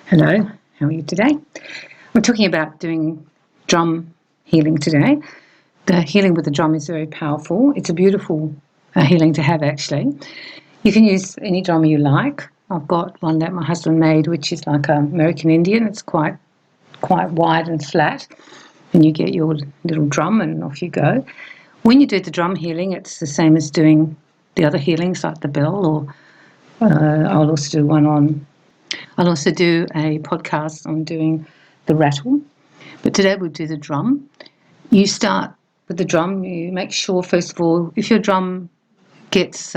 Hello, how are you today? We're talking about doing drum healing today. The healing with the drum is very powerful. It's a beautiful healing to have, actually. You can use any drum you like. I've got one that my husband made, which is like an American Indian. It's quite wide and flat, and you get your little drum and off you go. When you do the drum healing, it's the same as doing the other healings like the bell, or I'll also do a podcast on doing the rattle, but today we'll do the drum. You start with the drum. You make sure, first of all, if your drum gets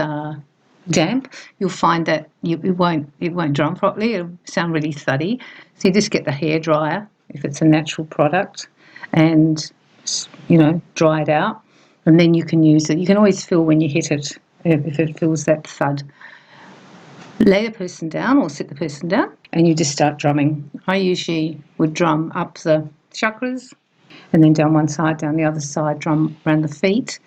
damp, you'll find that it won't drum properly. It'll sound really thuddy. So you just get the hairdryer, if it's a natural product, and dry it out, and then you can use it. You can always feel when you hit it if it feels that thud. Lay the person down or sit the person down and you just start drumming. I usually would drum up the chakras and then down one side, down the other side, drum around the feet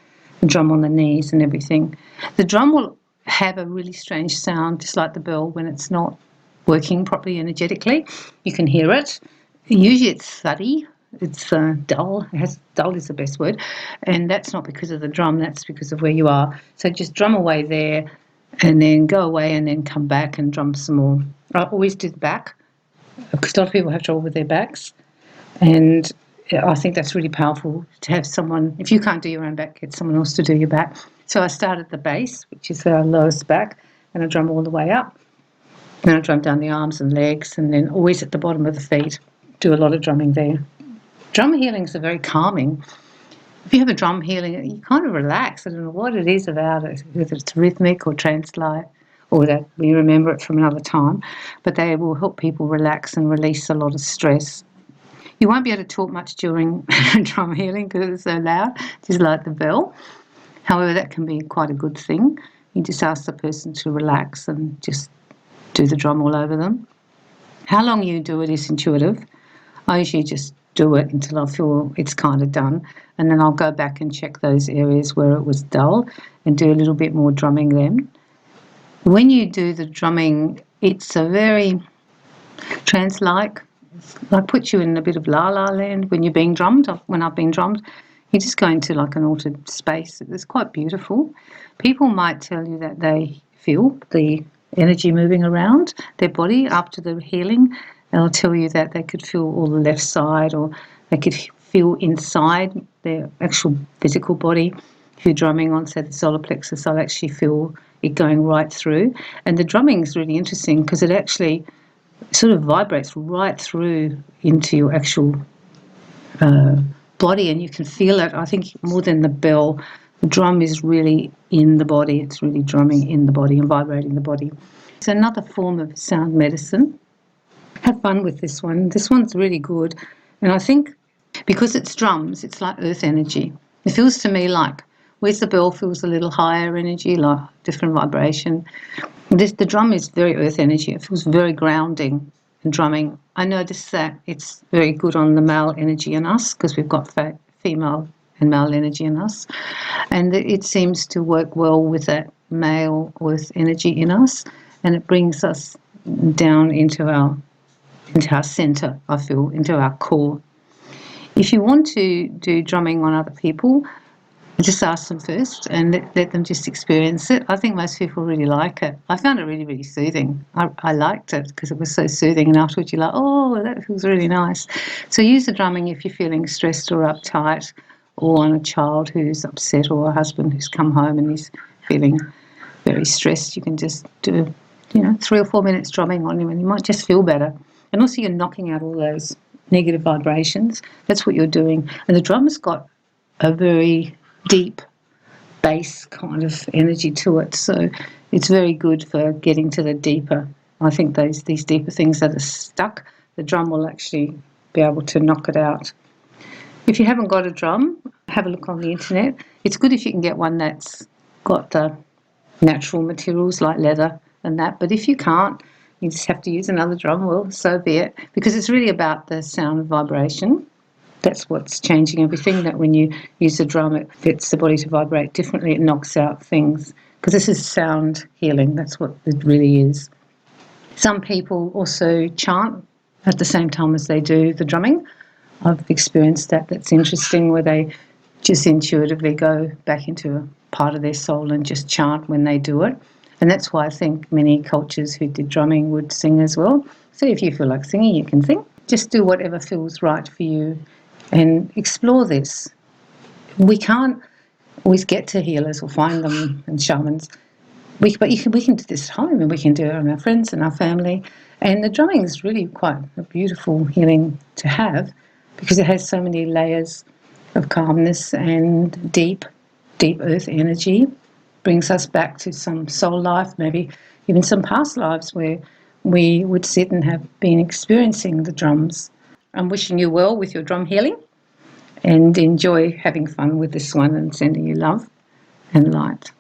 and drum on the knees and everything. The drum will have a really strange sound, just like the bell, when it's not working properly energetically. You can hear it. Usually it's thuddy. It's dull. Dull is the best word. And that's not because of the drum, that's because of where you are. So just drum away there, and then go away and then come back and drum some more. I always do the back because a lot of people have trouble with their backs, and I think that's really powerful to have someone, if you can't do your own back, get someone else to do your back. So I start at the base, which is our lowest back, and I drum all the way up. Then I drum down the arms and legs, and then always at the bottom of the feet. Do a lot of drumming there. Drum healings are very calming. If you have a drum healing, you kind of relax. I don't know what it is about it, whether it's rhythmic or trance-like, or that we remember it from another time, but they will help people relax and release a lot of stress. You won't be able to talk much during drum healing because it's so loud, just like the bell. However, that can be quite a good thing. You just ask the person to relax and just do the drum all over them. How long you do it is intuitive. I usually just do it until I feel it's kind of done, and then I'll go back and check those areas where it was dull and do a little bit more drumming then. When you do the drumming, it's a very trance-like, like puts you in a bit of la-la land when you're being drummed. When I've been drummed, you just go into like an altered space. It's quite beautiful. People might tell you that they feel the energy moving around their body after the healing. They'll tell you that they could feel all the left side, or they could feel inside their actual physical body. If you're drumming on, say, the solar plexus, I'll actually feel it going right through. And the drumming is really interesting because it actually sort of vibrates right through into your actual body, and you can feel it. I think more than the bell, the drum is really in the body. It's really drumming in the body and vibrating the body. It's another form of sound medicine. Have fun with this one. This one's really good. And I think because it's drums, it's like earth energy. It feels to me like, whereas the bell feels a little higher energy, like different vibration. The drum is very earth energy. It feels very grounding and drumming. I noticed that it's very good on the male energy in us because we've got female and male energy in us. And it seems to work well with that male earth energy in us. And it brings us down into our centre, I feel, into our core. If you want to do drumming on other people, just ask them first and let them just experience it. I think most people really like it. I found it really, really soothing. I liked it because it was so soothing, and afterwards you're like, oh, that feels really nice. So use the drumming if you're feeling stressed or uptight, or on a child who's upset, or a husband who's come home and he's feeling very stressed. You can just do 3 or 4 minutes drumming on him and he might just feel better. And also you're knocking out all those negative vibrations. That's what you're doing. And the drum's got a very deep bass kind of energy to it. So it's very good for getting to the deeper. I think these deeper things that are stuck, the drum will actually be able to knock it out. If you haven't got a drum, have a look on the internet. It's good if you can get one that's got the natural materials like leather and that. But if you can't, you just have to use another drum, well, so be it. Because it's really about the sound and vibration. That's what's changing everything, that when you use the drum, it gets the body to vibrate differently. It knocks out things. Because this is sound healing. That's what it really is. Some people also chant at the same time as they do the drumming. I've experienced that. That's interesting, where they just intuitively go back into a part of their soul and just chant when they do it. And that's why I think many cultures who did drumming would sing as well. So if you feel like singing, you can sing. Just do whatever feels right for you and explore this. We can't always get to healers or find them and shamans. We can do this at home, and we can do it on our friends and our family. And the drumming is really quite a beautiful healing to have, because it has so many layers of calmness and deep earth energy. Brings us back to some soul life, maybe even some past lives where we would sit and have been experiencing the drums. I'm wishing you well with your drum healing, and enjoy having fun with this one and sending you love and light.